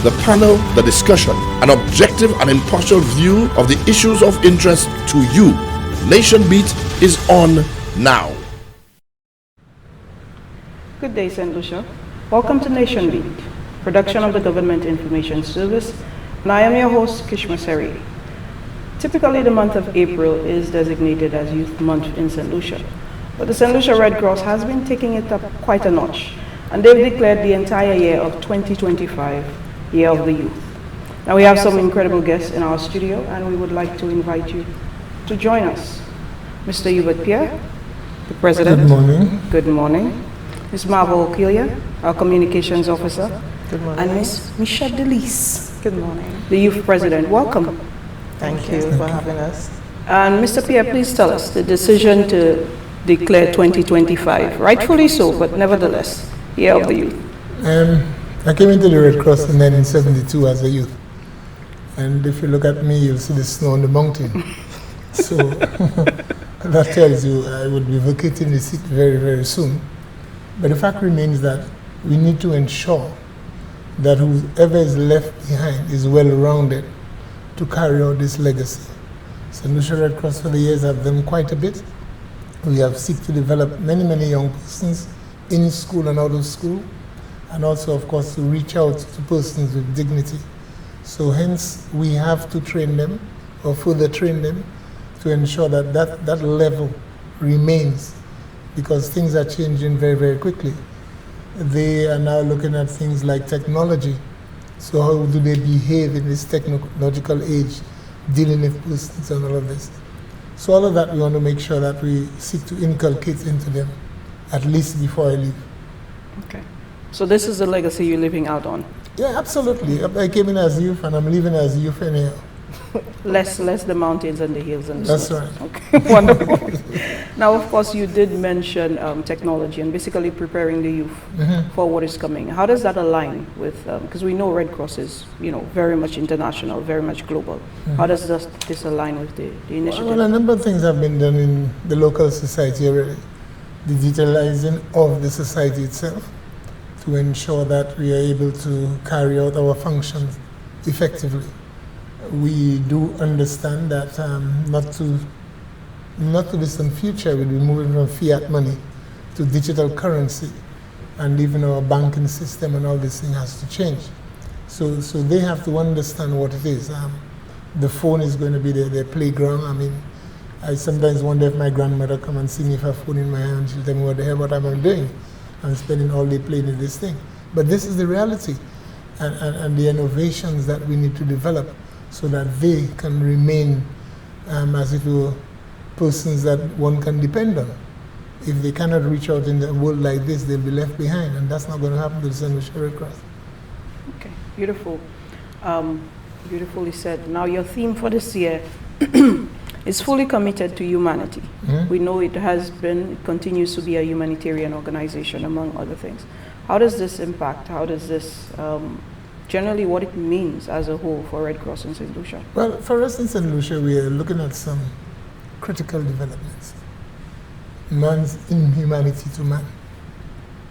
the panel, the discussion, an objective and impartial view of the issues of interest to you. Nation Beat is on now. Good day, St. Lucia. Welcome to Nation Beat, production of the Government Information Service, and I am your host, Kishma Seri. Typically, the month of April is designated as Youth Month in St. Lucia, but the St. Lucia Red Cross has been taking it up quite a notch, and they've declared the entire year of 2025 Year of the Youth. Now we have some incredible guests in our studio, and we would like to invite you to join us. Mr. Hubert Pierre, the President. Good morning. Good morning. Ms. Marva, Oculien, our Communications Officer. Good morning. And Ms. Micha, Delice, Good morning. the Youth President. Welcome. Thank you for having us. And Mr. Pierre, please tell us the decision to declare 2025, rightfully so, but nevertheless, Year of the Youth. I came into the Red Cross in 1972 as a youth. And if you look at me, you'll see the snow on the mountain. So that tells you I would be vacating the seat very, very soon. But the fact remains that we need to ensure that whoever is left behind is well-rounded to carry out this legacy. St. Lucia Red Cross for the years have done quite a bit. We have sought to develop many, many young persons in school and out of school, and also, of course, to reach out to persons with dignity. So hence, we have to train them, or further train them, to ensure that that level remains, because things are changing very, very quickly. They are now looking at things like technology. So how do they behave in this technological age, dealing with persons and all of this? So all of that we want to make sure that we seek to inculcate into them, at least before I leave. Okay. So this is the legacy you're living out on? Yeah, absolutely. I came in as youth and I'm leaving as youth anyhow. Less the mountains and the hills and the That's snow. right. Okay, wonderful. Now, of course, you did mention technology and basically preparing the youth for what is coming. How does that align with, because we know Red Cross is, very much international, very much global. How does this align with the initiative? Well, a number of things have been done in the local society already. The digitalizing of the society itself to ensure that we are able to carry out our functions effectively. We do understand that not too distant future we'll be moving from fiat money to digital currency, and even our banking system and all this thing has to change. So they have to understand what it is. The phone is going to be their playground. I mean, I sometimes wonder if my grandmother come and see me with a phone in my hand, she'll tell me what the hell what I'm doing. I'm spending all day playing with this thing. But this is the reality, and the innovations that we need to develop so that they can remain, as it were, persons that one can depend on. If they cannot reach out in a world like this, they'll be left behind, and that's not going to happen to the St. Lucia Red Cross. Okay, beautiful. Beautifully said. Now, your theme for this year is fully committed to humanity. We know it has been, it continues to be a humanitarian organization, among other things. How does this impact? How does this generally what it means as a whole for Red Cross in St. Lucia? Well, for us in St. Lucia, we are looking at some critical developments. Man's inhumanity to man.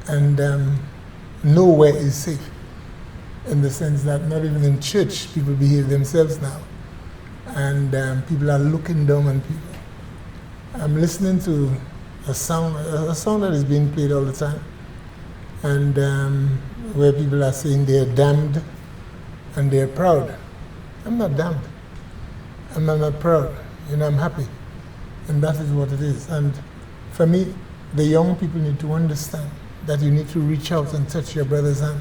And nowhere is safe, in the sense that not even in church people behave themselves now. And people are looking down on people. I'm listening to a song that is being played all the time, and where people are saying they're damned and they're proud. I'm not damned. I'm not proud. I'm happy. And that is what it is. And for me, the young people need to understand that you need to reach out and touch your brother's hand.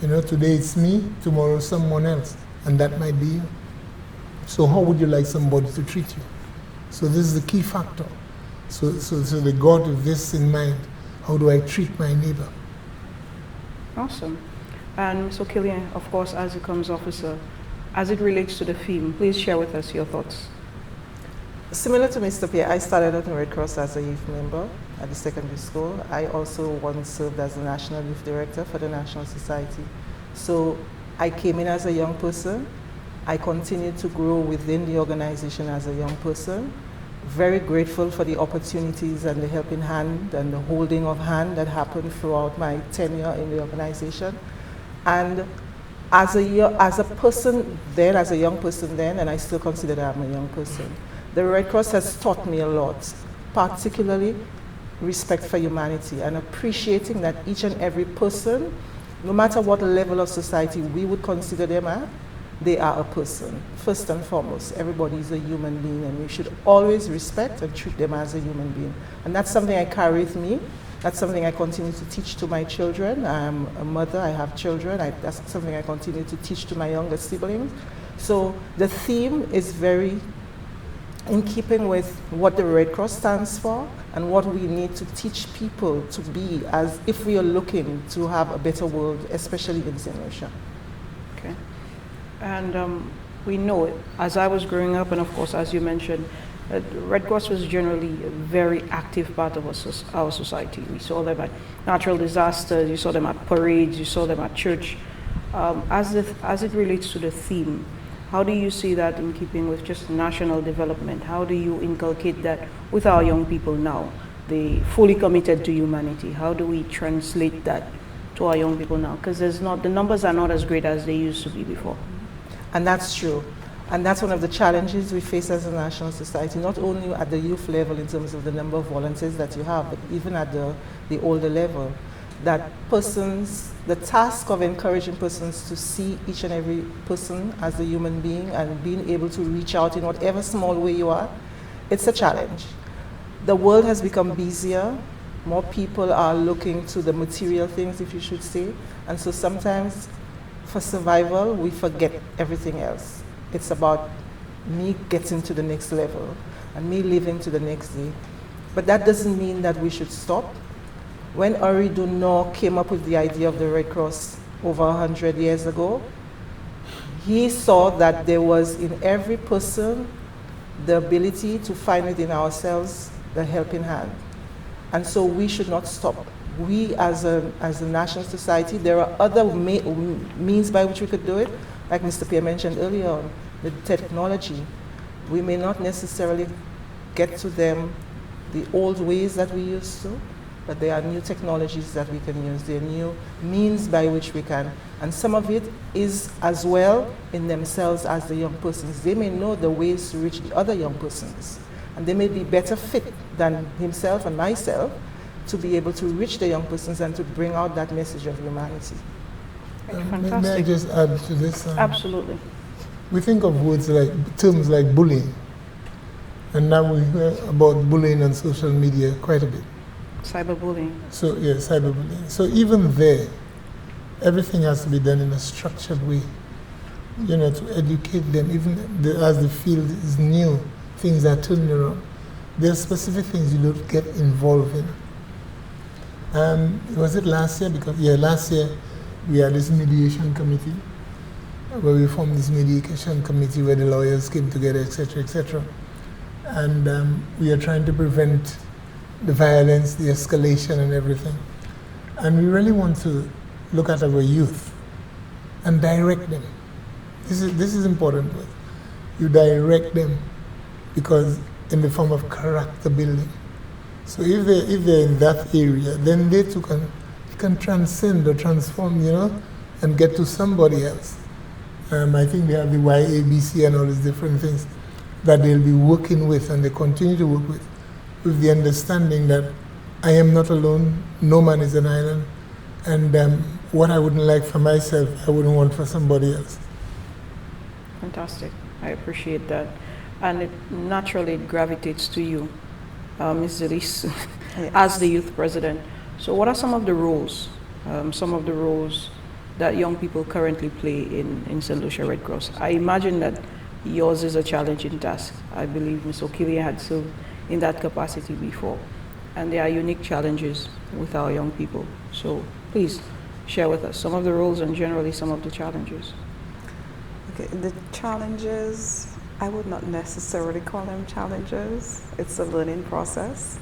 Today it's me, tomorrow someone else, and that might be you. So how would you like somebody to treat you? So this is the key factor. So they got with this in mind. How do I treat my neighbor? Awesome. And Ms. Oculien, of course, as a comms officer, as it relates to the theme, please share with us your thoughts. Similar to Mr. Pierre, I started out in Red Cross as a youth member at the secondary school. I also once served as the National Youth Director for the National Society. So I came in as a young person. I continued to grow within the organization as a young person. Very grateful for the opportunities and the helping hand and the holding of hand that happened throughout my tenure in the organization. And as a person then, as a young person then, and I still consider that I'm a young person, the Red Cross has taught me a lot, particularly respect for humanity and appreciating that each and every person, no matter what level of society we would consider them at, they are a person. First and foremost, everybody is a human being, and we should always respect and treat them as a human being. And that's something I carry with me. That's something I continue to teach to my children. I'm a mother, I have children. That's something I continue to teach to my younger siblings. So the theme is very in keeping with what the Red Cross stands for and what we need to teach people to be as if we are looking to have a better world, especially in St. Lucia. Okay. And we know it. As I was growing up, and of course, as you mentioned, Red Cross was generally a very active part of our society. We saw them at natural disasters, you saw them at parades, you saw them at church. As it relates to the theme, how do you see that in keeping with just national development? How do you inculcate that with our young people now? They fully committed to humanity. How do we translate that to our young people now? Because the numbers are not as great as they used to be before. And that's true. And that's one of the challenges we face as a national society, not only at the youth level in terms of the number of volunteers that you have, but even at the older level, that the task of encouraging persons to see each and every person as a human being and being able to reach out in whatever small way you are, it's a challenge. The world has become busier. More people are looking to the material things, if you should say. And so sometimes for survival, we forget everything else. It's about me getting to the next level and me living to the next day. But that doesn't mean that we should stop. When Henri Dunant came up with the idea of the Red Cross over 100 years ago, he saw that there was in every person the ability to find within ourselves the helping hand. And so we should not stop. We as a national society, there are other means by which we could do it, like Mr. Pierre mentioned earlier on, the technology. We may not necessarily get to them the old ways that we used to, but there are new technologies that we can use. There are new means by which we can. And some of it is as well in themselves as the young persons. They may know the ways to reach the other young persons. And they may be better fit than himself and myself to be able to reach the young persons and to bring out that message of humanity. Fantastic. May I just add to this? Absolutely. We think of terms like bullying. And now we hear about bullying on social media quite a bit. Cyberbullying. So, yeah, cyberbullying. So even there, everything has to be done in a structured way, to educate them. Even as the field is new, things are turning around. There are specific things you don't get involved in. Was it last year? Last year we had this mediation committee, where we formed this mediation committee where the lawyers came together, etc., etc. And we are trying to prevent the violence, the escalation and everything. And we really want to look at our youth and direct them. This is important. You direct them because in the form of character building. So if they're in that area, then they too can transcend or transform, and get to somebody else. I think they have the YABC and all these different things that they'll be working with, and they continue to work with the understanding that I am not alone, no man is an island, and what I wouldn't like for myself, I wouldn't want for somebody else. Fantastic. I appreciate that. And it naturally gravitates to you, Ms. Delice, Yes. as the youth president. So what are some of the roles that young people currently play in St. Lucia Red Cross? I imagine that yours is a challenging task. I believe Ms. Oculien had served in that capacity before. And there are unique challenges with our young people. So please share with us some of the roles and generally some of the challenges. Okay, the challenges, I would not necessarily call them challenges. It's a learning process.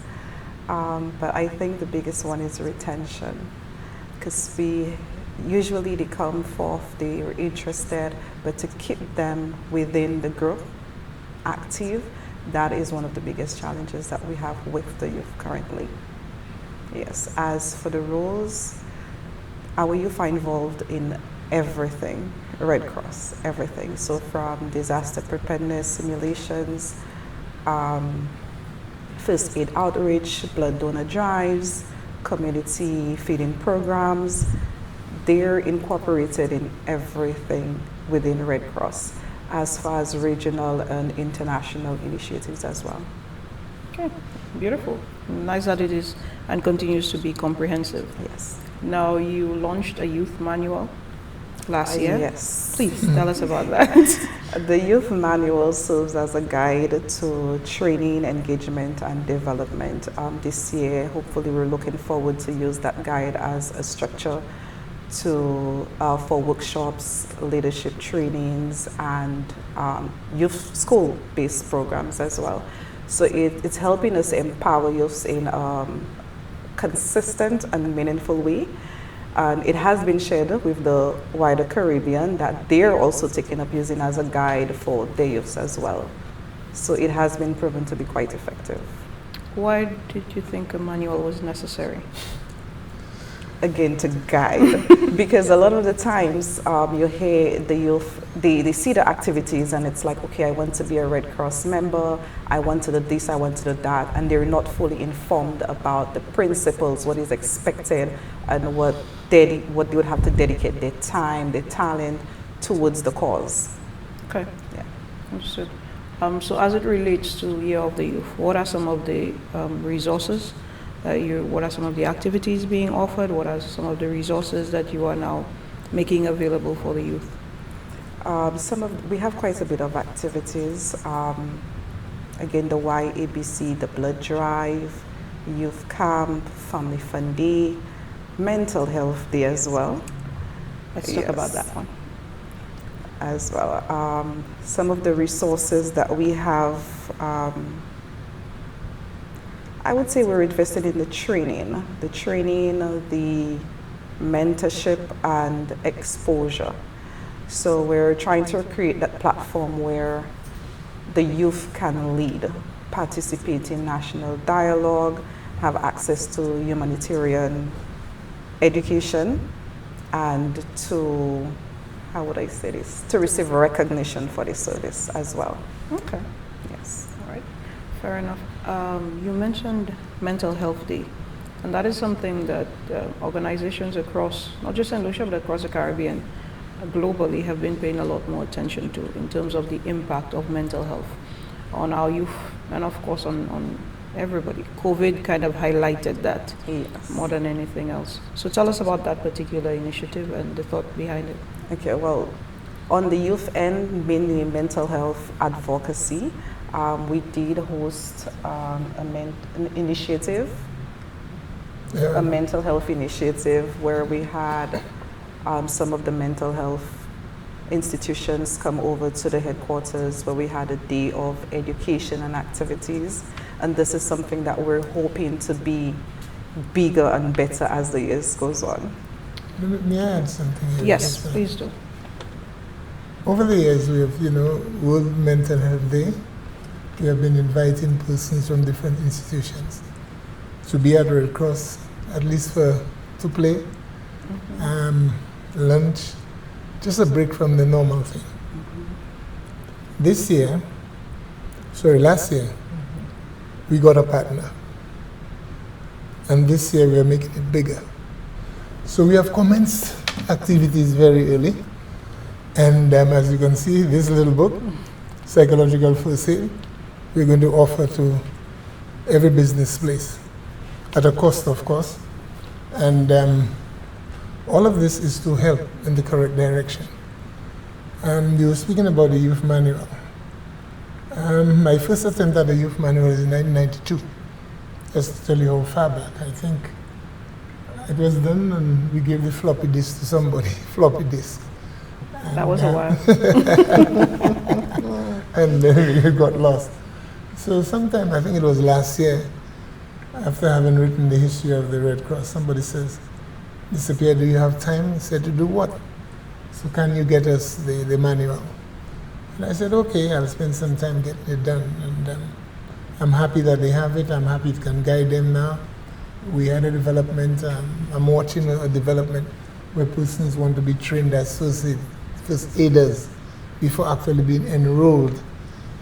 But I think the biggest one is retention, because usually they come forth, they're interested, but to keep them within the group active, that is one of the biggest challenges that we have with the youth currently. Yes, as for the roles, our youth are involved in everything, Red Cross, everything. So from disaster preparedness simulations, first aid outreach, blood donor drives, community feeding programs, they're incorporated in everything within Red Cross, as far as regional and international initiatives as well. Okay, beautiful. Nice that it is and continues to be comprehensive. Yes. Now, you launched a youth manual last year. Yes. Please tell us about that. The youth manual serves as a guide to training, engagement, and development. This year, hopefully, we're looking forward to use that guide as a structure for workshops, leadership trainings, and youth school-based programs as well. So it's helping us empower youths in consistent and meaningful way. And it has been shared with the wider Caribbean that they're also taking up using as a guide for their youths as well. So it has been proven to be quite effective. Why did you think a manual was necessary? Again, to guide, because a lot of the times you hear the youth, they see the activities and it's like, okay, I want to be a Red Cross member, I want to do this, I want to do that, and they're not fully informed about the principles, what is expected, and what they would have to dedicate their time, their talent towards the cause. Okay. Yeah. Understood. So as it relates to Year of the Youth, what are some of the resources what are some of the activities being offered? What are some of the resources that you are now making available for the youth? We have quite a bit of activities. Again, the YABC, the blood drive, youth camp, family fun day, mental health day as well. Let's talk about that one. As well. Some of the resources that we have, I would say we're invested in the training, the mentorship and exposure. So we're trying to create that platform where the youth can lead, participate in national dialogue, have access to humanitarian education, and to, how would I say this, to receive recognition for this service as well. Okay. Yes. All right. Fair enough. You mentioned Mental Health Day, and that is something that organizations across, not just in Lucia, but across the Caribbean, globally have been paying a lot more attention to in terms of the impact of mental health on our youth and of course on everybody. COVID kind of highlighted that more than anything else. So tell us about that particular initiative and the thought behind it. Okay, well, on the youth end, mainly mental health advocacy, we did host an initiative, a mental health initiative where we had some of the mental health institutions come over to the headquarters where we had a day of education and activities. And this is something that we're hoping to be bigger and better as the years goes on. May I add something here? Yes, please do. Over the years, we have, World Mental Health Day. We have been inviting persons from different institutions to be at Red Cross, at least to play, lunch, just a break from the normal thing. Last year, we got a partner. And this year we are making it bigger. So we have commenced activities very early. And as you can see, this little book, Psychological First Aid, we're going to offer to every business place at a cost, of course. And all of this is to help in the correct direction. You were speaking about the youth manual. My first attempt at the youth manual is in 1992. Just to tell you how far back. I think it was done and we gave the floppy disk to somebody, floppy disk. That was a while. And then we got lost. So sometime, I think it was last year, after having written the history of the Red Cross, somebody says, Mr. Pierre, do you have time? He said, to do what? So can you get us the manual? And I said, okay, I'll spend some time getting it done. And I'm happy that they have it. I'm happy it can guide them now. We had a development. I'm watching a development where persons want to be trained as first aiders before actually being enrolled.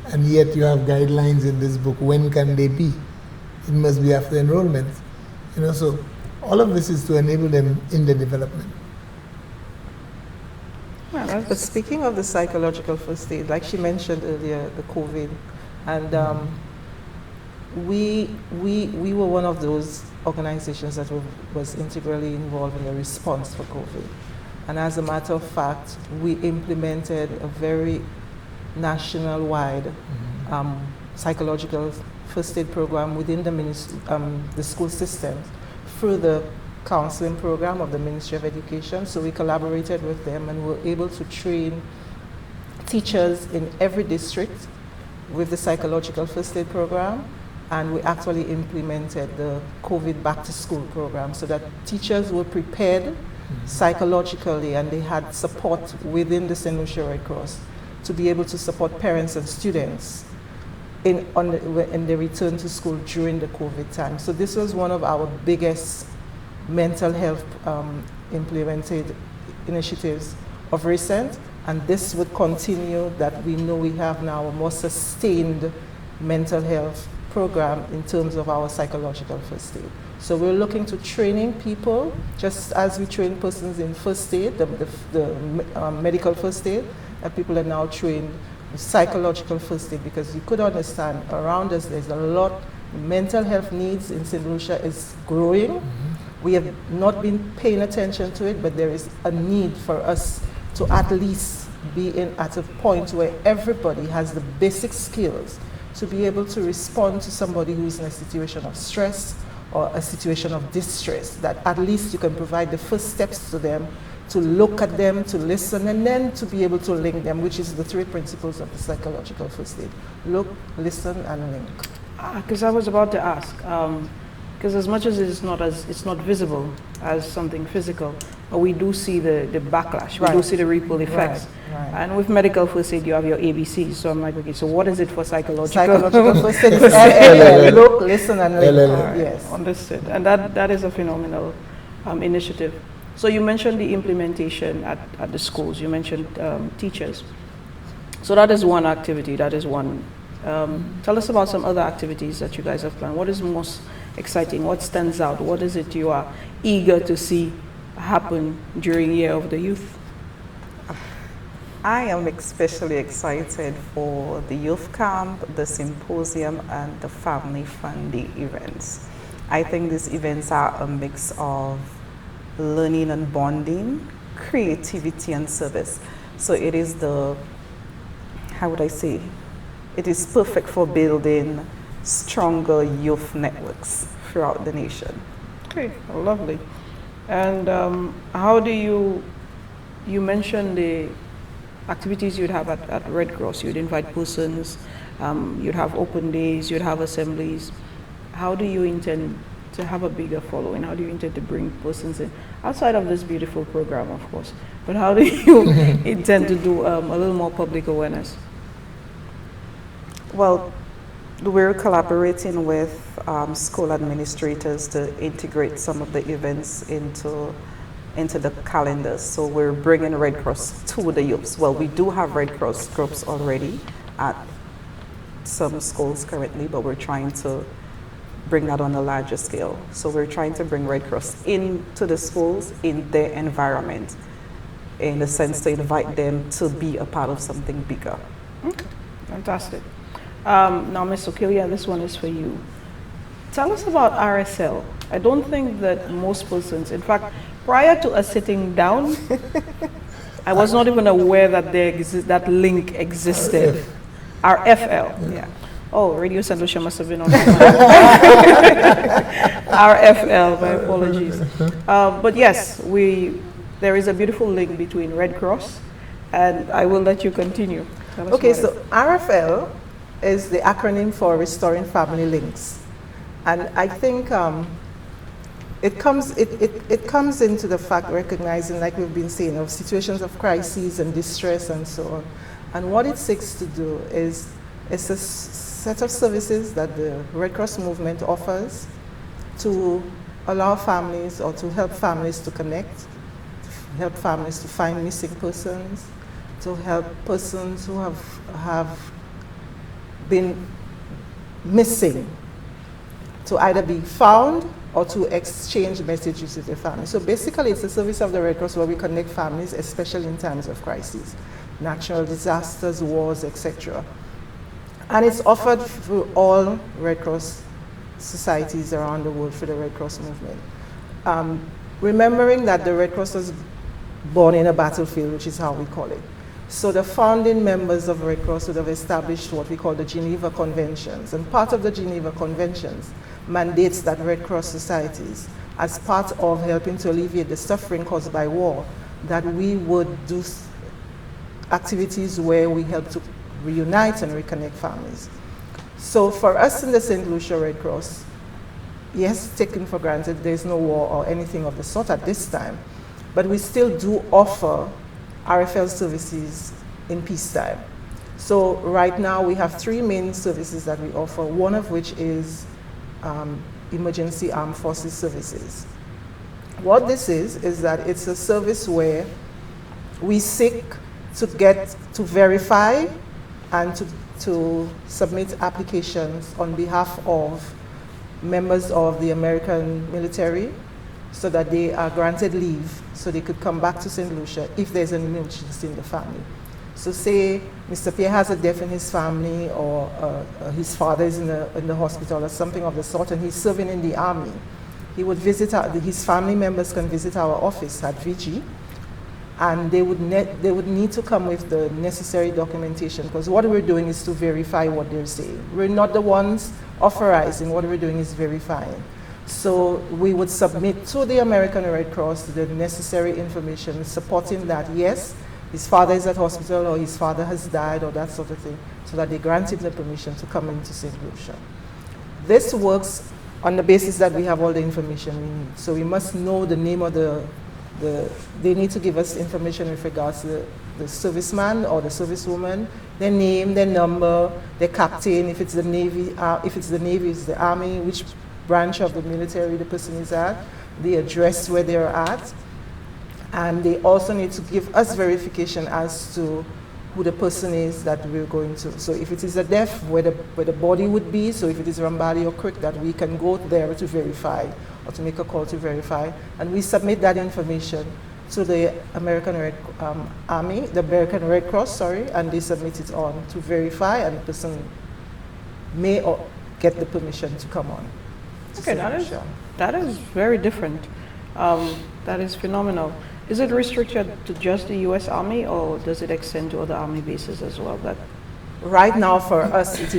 And yet you have guidelines in this book. When can they be? It must be after enrollment. So all of this is to enable them in the development. Well, but speaking of the psychological first aid, like she mentioned earlier, the COVID, and we were one of those organizations that was integrally involved in the response for COVID. And as a matter of fact, we implemented a very national-wide psychological first aid program within the school system through the counseling program of the Ministry of Education. So we collaborated with them and were able to train teachers in every district with the psychological first aid program. And we actually implemented the COVID back to school program so that teachers were prepared psychologically and they had support within the St. Lucia Red Cross to be able to support parents and students in the return to school during the COVID time. So this was one of our biggest mental health implemented initiatives of recent, and this would continue, that we know we have now a more sustained mental health program in terms of our psychological first aid. So we're looking to training people, just as we train persons in first aid, the medical first aid, and people are now trained in psychological first aid, because you could understand around us there's a lot, mental health needs in St. Lucia is growing. We have not been paying attention to it, but there is a need for us to at least be at a point where everybody has the basic skills to be able to respond to somebody who is in a situation of stress or a situation of distress, that at least you can provide the first steps to them, to look at them, to listen, and then to be able to link them, which is the three principles of the psychological first aid: look, listen, and link. Because I was about to ask, because as much as it's not visible as something physical, but we do see the backlash, we do see the ripple effects. Right. And with medical first aid, you have your ABCs. So I'm like, okay, so what is it for psychological? Psychological first aid is LL, look, listen, and link. Right, yes. Understood. And that is a phenomenal initiative. So you mentioned the implementation at the schools. You mentioned teachers. So that is one activity. That is one. Tell us about some other activities that you guys have planned. What is most exciting? What stands out? What is it you are eager to see happen during Year of the Youth? I am especially excited for the youth camp, the symposium, and the family fun day events. I think these events are a mix of learning and bonding, creativity and service. So it is it is perfect for building stronger youth networks throughout the nation. Okay, lovely. And how do you mentioned the activities you'd have at Red Cross. You'd invite persons, you'd have open days, you'd have assemblies. How do you intend to have a bigger following? How do you intend to bring persons in? Outside of this beautiful program, of course, but how do you intend to do a little more public awareness? Well, we're collaborating with school administrators to integrate some of the events into the calendars. So we're bringing Red Cross to the youths. Well, we do have Red Cross groups already at some schools currently, but we're trying to bring that on a larger scale. So we're trying to bring Red Cross into the schools, in their environment, in the sense to invite them to be a part of something bigger. Okay, fantastic. Now, Ms. Oculien, this one is for you. Tell us about RSL. I don't think that most persons, in fact, prior to us sitting down, I was not even aware that that link existed. RFL. Yeah. Oh, Radio St. Lucia must have been on RFL, my apologies. But yes, there is a beautiful link between Red Cross, and I will let you continue. Okay, so RFL is the acronym for Restoring Family Links. And I think it comes into the fact, recognizing, like we've been saying, of situations of crises and distress and so on. And what it seeks to do is it's a set of services that the Red Cross movement offers to allow families or to help families to connect, help families to find missing persons, to help persons who have been missing, to either be found or to exchange messages with their families. So basically, it's a service of the Red Cross where we connect families, especially in times of crisis, natural disasters, wars, etc. And it's offered through all Red Cross societies around the world for the Red Cross movement. Remembering that the Red Cross was born in a battlefield, which is how we call it. So the founding members of Red Cross would have established what we call the Geneva Conventions. And part of the Geneva Conventions mandates that Red Cross societies, as part of helping to alleviate the suffering caused by war, that we would do activities where we help to reunite and reconnect families. So for us in the St. Lucia Red Cross, yes, taken for granted, there's no war or anything of the sort at this time, but we still do offer RFL services in peacetime. So right now we have 3 main services that we offer, one of which is emergency armed forces services. What this is that it's a service where we seek to verify and to submit applications on behalf of members of the American military so that they are granted leave so they could come back to St. Lucia if there's an emergency in the family. So say Mr. Pierre has a death in his family, or his father is in the hospital or something of the sort, and he's serving in the army. He would visit, his family members can visit our office at VG, and they would need to come with the necessary documentation, because what we're doing is to verify what they're saying. We're not the ones authorizing, what we're doing is verifying. So we would submit to the American Red Cross the necessary information supporting that, yes, his father is at hospital or his father has died or that sort of thing, so that they grant him the permission to come into St. Lucia. This works on the basis that we have all the information we need. So we must know the name of they need to give us information with regards to the serviceman or the servicewoman, their name, their number, their captain, if it's the Navy, it's the Army, which branch of the military the person is at, the address where they're at, and they also need to give us verification as to who the person is that we're going to. So if it is a death, where the body would be, so if it is Rambali or Creek, that we can go there to verify or to make a call to verify, and we submit that information to the American Red Cross, and they submit it on to verify, and the person may or get the permission to come on. Okay, that is very different. That is phenomenal. Is it restricted to just the U.S. Army, or does it extend to other Army bases as well? Right now, for us, it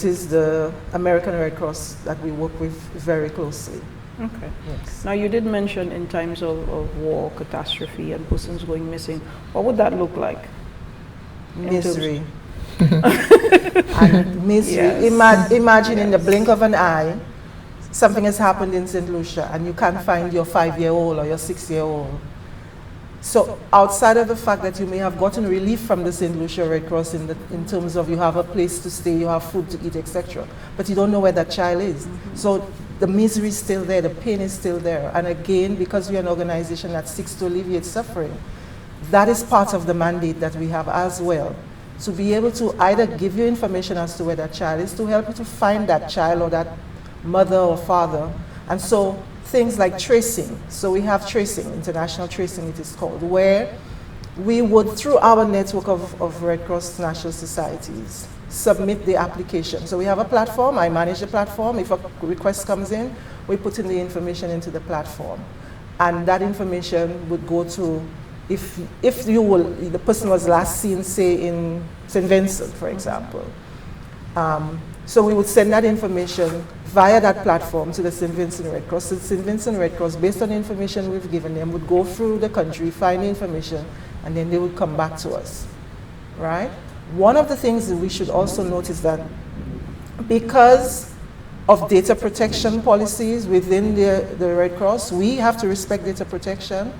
is the American Red Cross that we work with very closely. Okay. Yes. Now, you did mention in times of war, catastrophe, and persons going missing. What would that look like? Misery. And misery. Yes. Imagine in the blink of an eye, something has happened in St. Lucia, and you can't find your 5-year-old or your 6-year-old. So outside of the fact that you may have gotten relief from the St. Lucia Red Cross in terms of you have a place to stay, you have food to eat, etc., but you don't know where that child is. Mm-hmm. So the misery is still there, the pain is still there. And again, because we're an organization that seeks to alleviate suffering, that is part of the mandate that we have as well, to be able to either give you information as to where that child is, to help you to find that child or that mother or father. And so things like tracing. So we have tracing, international tracing it is called, where we would, through our network of Red Cross national societies, submit the application. So we have a platform, I manage the platform. If a request comes in, we put in the information into the platform. And that information would go to, if the person was last seen, say, in St. Vincent, for example. So we would send that information via that platform to the St. Vincent Red Cross. So the St. Vincent Red Cross, based on the information we've given them, would go through the country, find the information, and then they would come back to us, right? One of the things that we should also note is that because of data protection policies within the Red Cross, we have to respect data protection.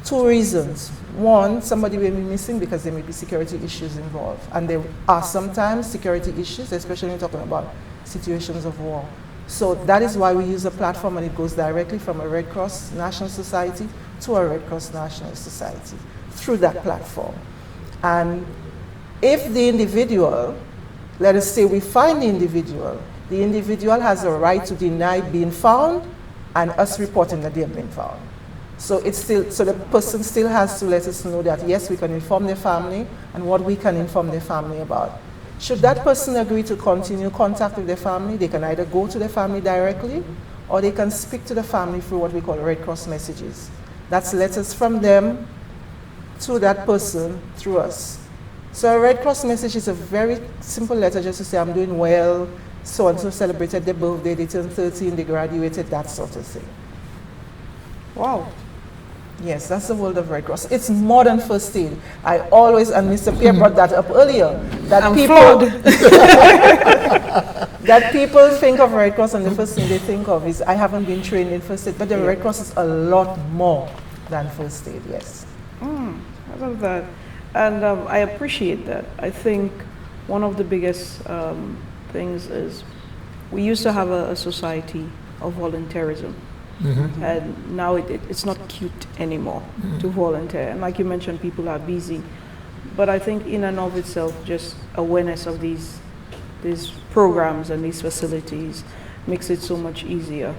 2 reasons. One, somebody may be missing because there may be security issues involved. And there are sometimes security issues, especially when you're talking about situations of war. So that is why we use a platform, and it goes directly from a Red Cross National Society to our Red Cross National Society through that platform. And if the individual, let us say we find the individual has a right to deny being found and us reporting that they have been found. So it's still, so the person still has to let us know that yes, we can inform their family and what we can inform their family about. Should that person agree to continue contact with their family, they can either go to their family directly or they can speak to the family through what we call Red Cross messages. That's letters from them to that person through us. So a Red Cross message is a very simple letter just to say, I'm doing well, so-and-so celebrated their birthday, they turned 13, they graduated, that sort of thing. Wow. Yes, that's the world of Red Cross. It's more than first aid. I always, and Mr. Pierre brought that up earlier, that that people think of Red Cross and the first thing they think of is, I haven't been trained in first aid, but the Red Cross is a lot more than first aid, yes. I love that. And I appreciate that. I think one of the biggest things is we used to have a society of volunteerism. And now it's not cute anymore to volunteer. And like you mentioned, people are busy. But I think in and of itself, just awareness of these programs and these facilities makes it so much easier.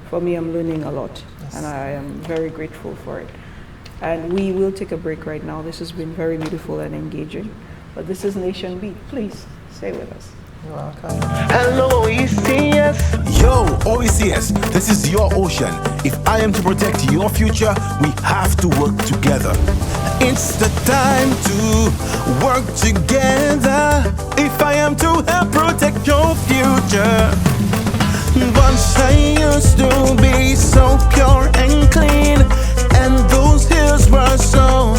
For me, I'm learning a lot, and I am very grateful for it. And we will take a break right now. This has been very beautiful and engaging. But this is Nation Beat. Please stay with us. You're welcome. Hello, OECS. Yo, OECS, this is your ocean. If I am to protect your future, we have to work together. It's the time to work together. If I am to help protect your future. Once I used to be so pure and clean, and those hills were so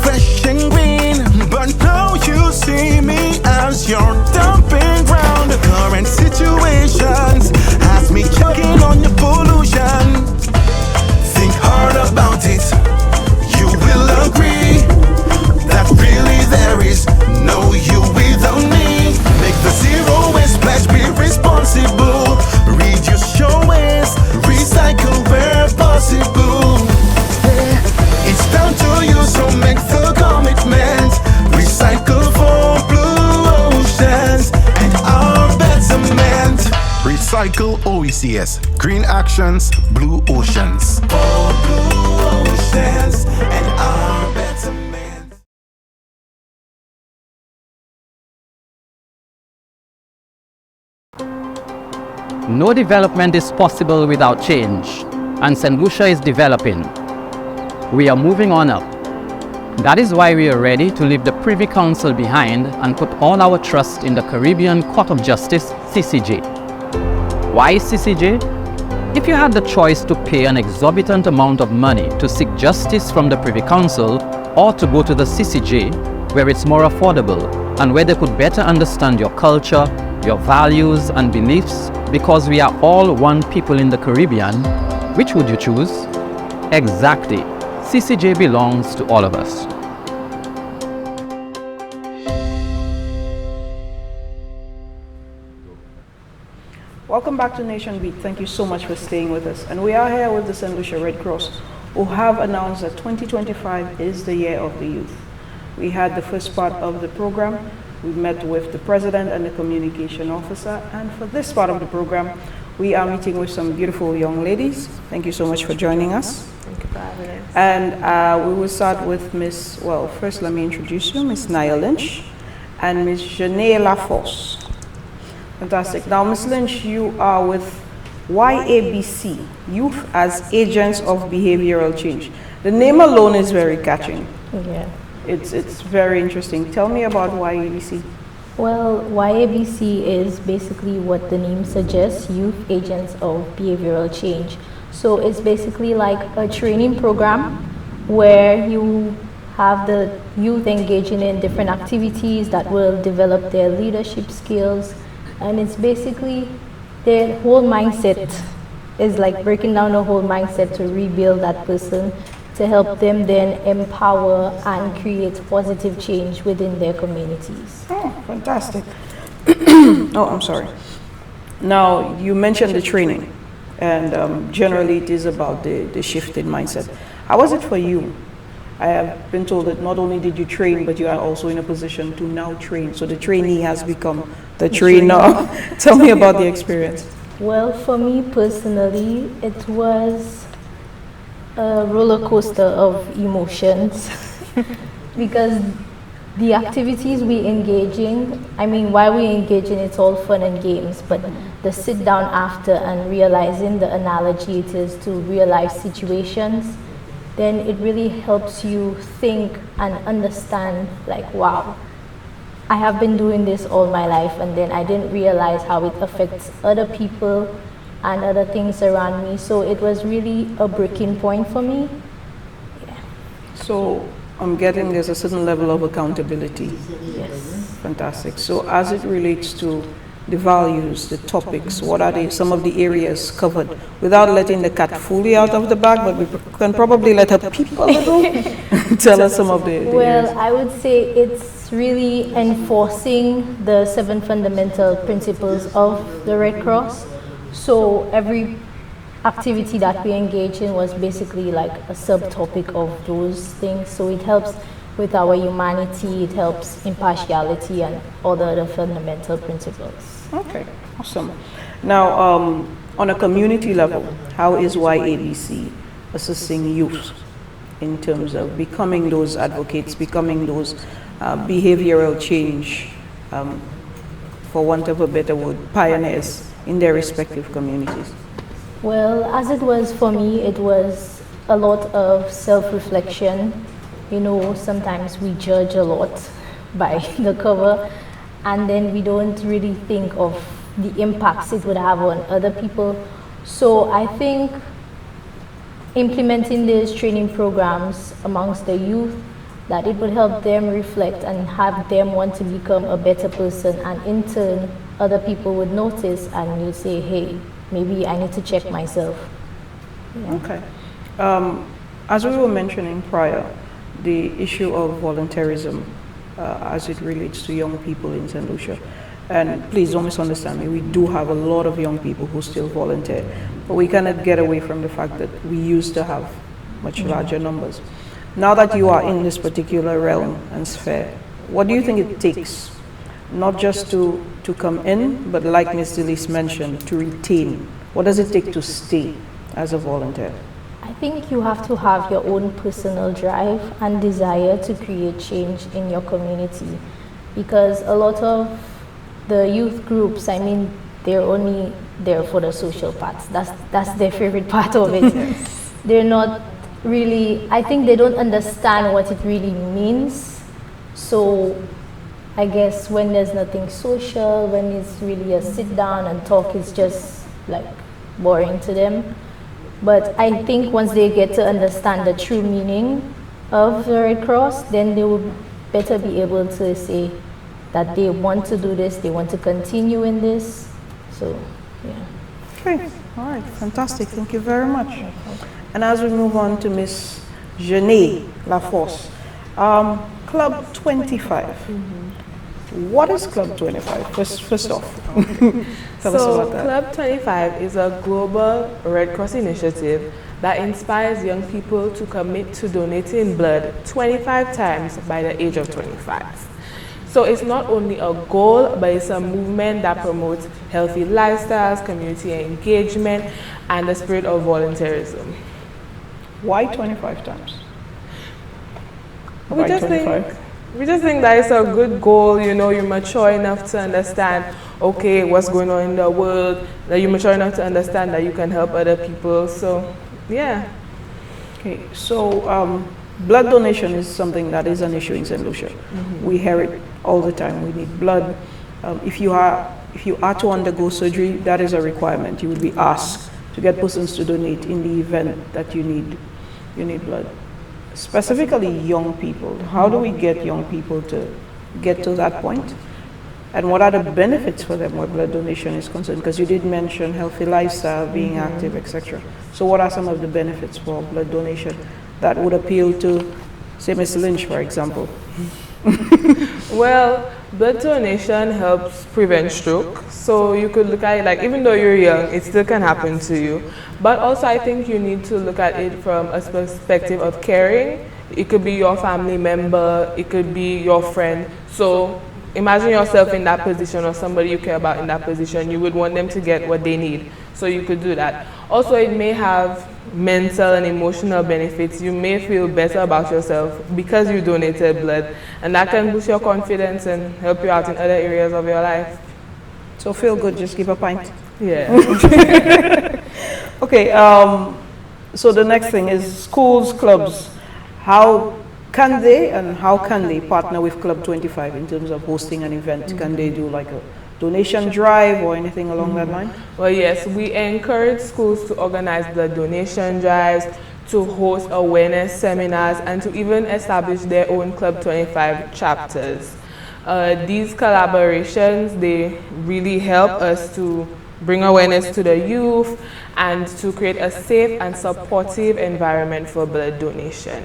fresh and green. But now you see me as your dumping ground. The current situations has me choking on your pollution. Think hard about it, you will agree that really there is no you without me. Make the zero waste pledge, be responsible. Reduce your waste, recycle where possible. It's down to you, so make the commitment. Recycle for blue oceans and our betterment. Recycle OECS, green actions, blue oceans. For blue oceans and our betterment. No development is possible without change, and St. Lucia is developing. We are moving on up. That is why we are ready to leave the Privy Council behind and put all our trust in the Caribbean Court of Justice, CCJ. Why CCJ? If you had the choice to pay an exorbitant amount of money to seek justice from the Privy Council or to go to the CCJ, where it's more affordable and where they could better understand your culture, your values and beliefs, because we are all one people in the Caribbean, which would you choose? Exactly. CCJ belongs to all of us. Welcome back to Nation Beat. Thank you so much for staying with us. And we are here with the St. Lucia Red Cross, who have announced that 2025 is the year of the youth. We had the first part of the program. We met with the president and the communication officer. And for this part of the program, we are meeting with some beautiful young ladies. Thank you so much for joining us. Thank you for having us. And we will start with Miss, well, first let me introduce you, Miss Nia Lynch and Miss Janae Laforce. Fantastic. Now, Miss Lynch, you are with YABC, Youth as Agents of Behavioral Change. The name alone is very catching. Yeah. It's very interesting. Tell me about YABC. Well, YABC is basically what the name suggests, Youth Agents of Behavioral Change. So it's basically like a training program where you have the youth engaging in different activities that will develop their leadership skills. And it's basically their whole mindset is like breaking down the whole mindset to rebuild that person, to help them then empower and create positive change within their communities. Oh, fantastic. Oh, I'm sorry. Now, you mentioned the training. And generally it is about the shift in mindset. How was it for you? I have been told that not only did you train, but you are also in a position to now train. So the trainee has become the trainer. Tell me about the experience. Well, for me personally, it was a roller coaster of emotions because the activities we engage in, I mean, while we engage in, it's all fun and games, but the sit down after and realizing the analogy it is to real life situations, then it really helps you think and understand, like, wow, I have been doing this all my life, and then I didn't realize how it affects other people and other things around me. So it was really a breaking point for me. Yeah. So I'm getting there's a certain level of accountability. Yes. Fantastic. So as it relates to the values, the topics, what are some of the areas covered? Without letting the cat fully out of the bag, but we can probably let her peep a little. Tell us some of the Well, areas. I would say it's really enforcing the 7 fundamental principles of the Red Cross. So every activity that we engage in was basically like a subtopic of those things. So it helps with our humanity, it helps impartiality and all the other fundamental principles. Okay, awesome. Now, on a community level, how is YABC assisting youth in terms of becoming those advocates, becoming those behavioral change, for want of a better word, pioneers in their respective communities? Well, as it was for me, it was a lot of self-reflection. You know, sometimes we judge a lot by the cover, and then we don't really think of the impacts it would have on other people. So I think implementing these training programs amongst the youth, that it would help them reflect and have them want to become a better person, and in turn other people would notice and you say, hey, maybe I need to check myself. Yeah. Okay. As we were mentioning prior, the issue of volunteerism as it relates to young people in St. Lucia. And please don't misunderstand me, we do have a lot of young people who still volunteer, but we cannot get away from the fact that we used to have much larger numbers. Now that you are in this particular realm and sphere, what do you think it takes, not just to come in, but like Ms. Delice mentioned, to retain? What does it take to stay as a volunteer? I think you have to have your own personal drive and desire to create change in your community, because a lot of the youth groups, I mean, they're only there for the social parts. That's their favorite part of it. They're not really, I think they don't understand what it really means. So I guess when there's nothing social, when it's really a sit down and talk, it's just like boring to them. But I think once they get to understand the true meaning of the Red Cross, then they will better be able to say that they want to do this, they want to continue in this. So, yeah. Okay, all right, fantastic. Thank you very much. And as we move on to Miss Jeanne Laforce, Club 25. What is Club 25? First off, tell us about that. Club 25 is a global Red Cross initiative that inspires young people to commit to donating blood 25 times by the age of 25. So it's not only a goal, but it's a movement that promotes healthy lifestyles, community engagement, and the spirit of volunteerism. Why 25 times? We just think that it's a good goal. You know, you're mature enough to understand, okay, what's going on in the world, that you're mature enough to understand that you can help other people. So, yeah. Okay, so blood donation is something that is an issue in St. Lucia. We hear it all the time. We need blood. If you are to undergo surgery, that is a requirement. You will be asked to get persons to donate in the event that you need blood. Specifically young people, how do we get young people to get to that point? And what are the benefits for them where blood donation is concerned? Because you did mention healthy lifestyle, being active, etc. So what are some of the benefits for blood donation that would appeal to, say, Ms. Lynch, for example? Well, Blood donation helps prevent stroke. So you could look at it like, even though you're young, it still can happen to you. But also I think you need to look at it from a perspective of caring. It could be your family member, it could be your friend. So imagine yourself in that position, or somebody you care about in that position. You would want them to get what they need. So you could do that. Also, it may have mental and emotional benefits. You may feel better about yourself because you donated blood, and that can boost your confidence and help you out in other areas of your life. So feel good, just give a pint. Yeah. Okay, so the next thing is schools, clubs. How can they partner with Club 25 in terms of hosting an event? Can they do like a donation drive or anything along that line? Well, yes, we encourage schools to organize the donation drives, to host awareness seminars, and to even establish their own Club 25 chapters. These collaborations, they really help us to bring awareness to the youth and to create a safe and supportive environment for blood donation.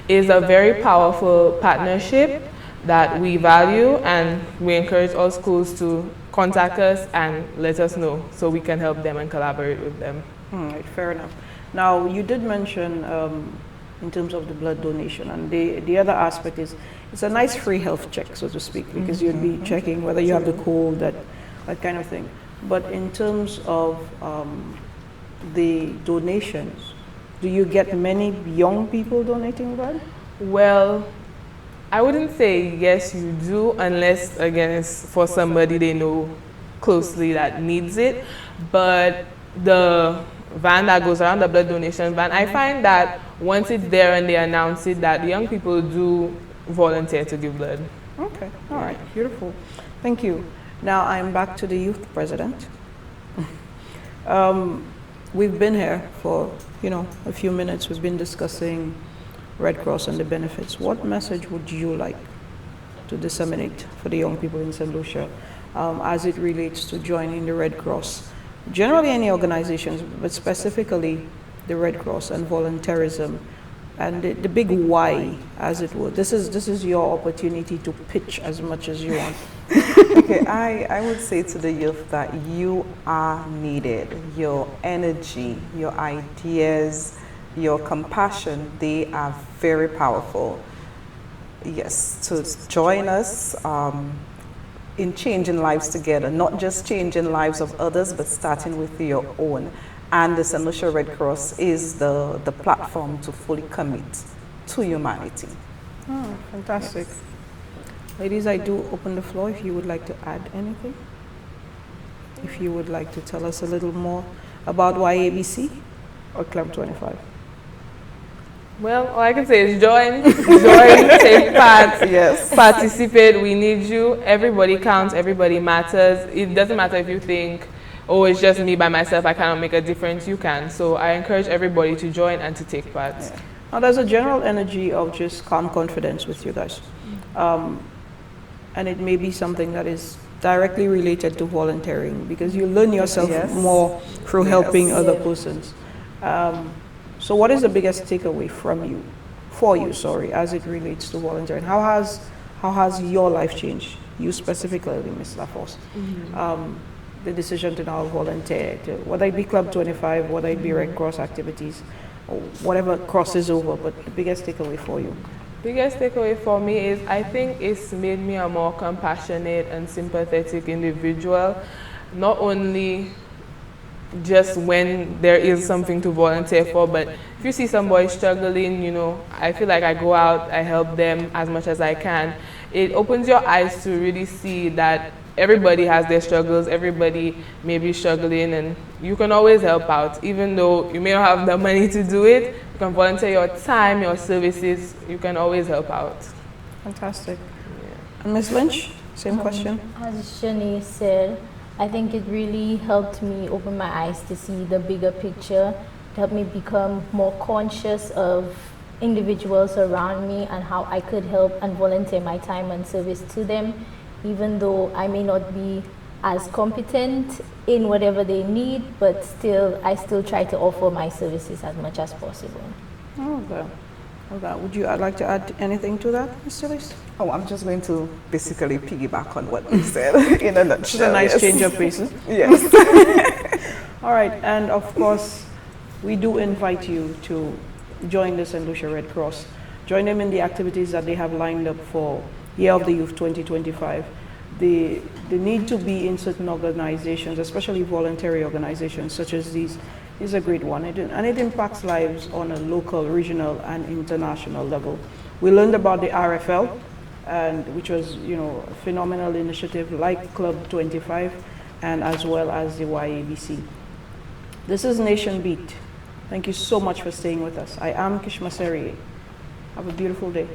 It is a very powerful partnership that we value, and we encourage all schools to contact us and let us know so we can help them and collaborate with them. All right, fair enough. Now, you did mention in terms of the blood donation, and the other aspect is it's a nice free health check, so to speak, because you'd be checking whether you have the cold, that kind of thing. But in terms of the donations, do you get many young people donating blood? Well, I wouldn't say yes, you do, unless, again, it's for somebody they know closely that needs it. But the van that goes around, the blood donation van, I find that once it's there and they announce it, that the young people do volunteer to give blood. Okay, all right, beautiful. Thank you. Now I'm back to the youth president. We've been here for, a few minutes. We've been discussing Red Cross and the benefits. What message would you like to disseminate for the young people in St. Lucia as it relates to joining the Red Cross? Generally any organizations, but specifically the Red Cross and volunteerism and the big why, as it were. This is your opportunity to pitch as much as you want. Okay, I would say to the youth that you are needed. Your energy, your ideas, your compassion, they are very powerful. Yes, to join us in changing lives together, not just changing lives of others, but starting with your own. And the St. Lucia Red Cross is the platform to fully commit to humanity. Oh, fantastic. Yes. Ladies, I do open the floor if you would like to add anything. If you would like to tell us a little more about YABC or Club 25. Well, all I can say is join, take part, yes. Participate, we need you. Everybody counts, everybody matters. It doesn't matter if you think, oh, it's just me by myself, I cannot make a difference, you can. So I encourage everybody to join and to take part. Yeah. Now there's a general energy of just calm confidence with you guys. And it may be something that is directly related to volunteering because you learn yourself more through helping other persons. So what is the biggest takeaway for you, as it relates to volunteering? How has your life changed? You specifically, Ms. LaForce. The decision to now volunteer, whether it be Club 25, whether it be Red Cross activities, or whatever crosses over, but the biggest takeaway for you? Biggest takeaway for me is I think it's made me a more compassionate and sympathetic individual, not only just when there is something to volunteer for, but if you see somebody struggling, I feel like I go out, I help them as much as I can. It opens your eyes to really see that everybody has their struggles, everybody may be struggling, and you can always help out. Even though you may not have the money to do it, you can volunteer your time, your services, you can always help out. Fantastic. Yeah. And Ms. Lynch, same question. As Shani said, I think it really helped me open my eyes to see the bigger picture. It helped me become more conscious of individuals around me and how I could help and volunteer my time and service to them, even though I may not be as competent in whatever they need, but I still try to offer my services as much as possible. Oh, well. Okay. Would you like to add anything to that, Ms. Delice? Oh, I'm just going to basically piggyback on what you said in a nutshell. It's a nice change of pace. Yes. All right, and of course, we do invite you to join the St. Lucia Red Cross. Join them in the activities that they have lined up for Year of the Youth 2025. The need to be in certain organizations, especially voluntary organizations such as these, is a great one. And it impacts lives on a local, regional, and international level. We learned about the RFL, which was, a phenomenal initiative like Club 25, and as well as the YABC. This is Nation Beat. Thank you so much for staying with us. I am Kishma Serie. Have a beautiful day.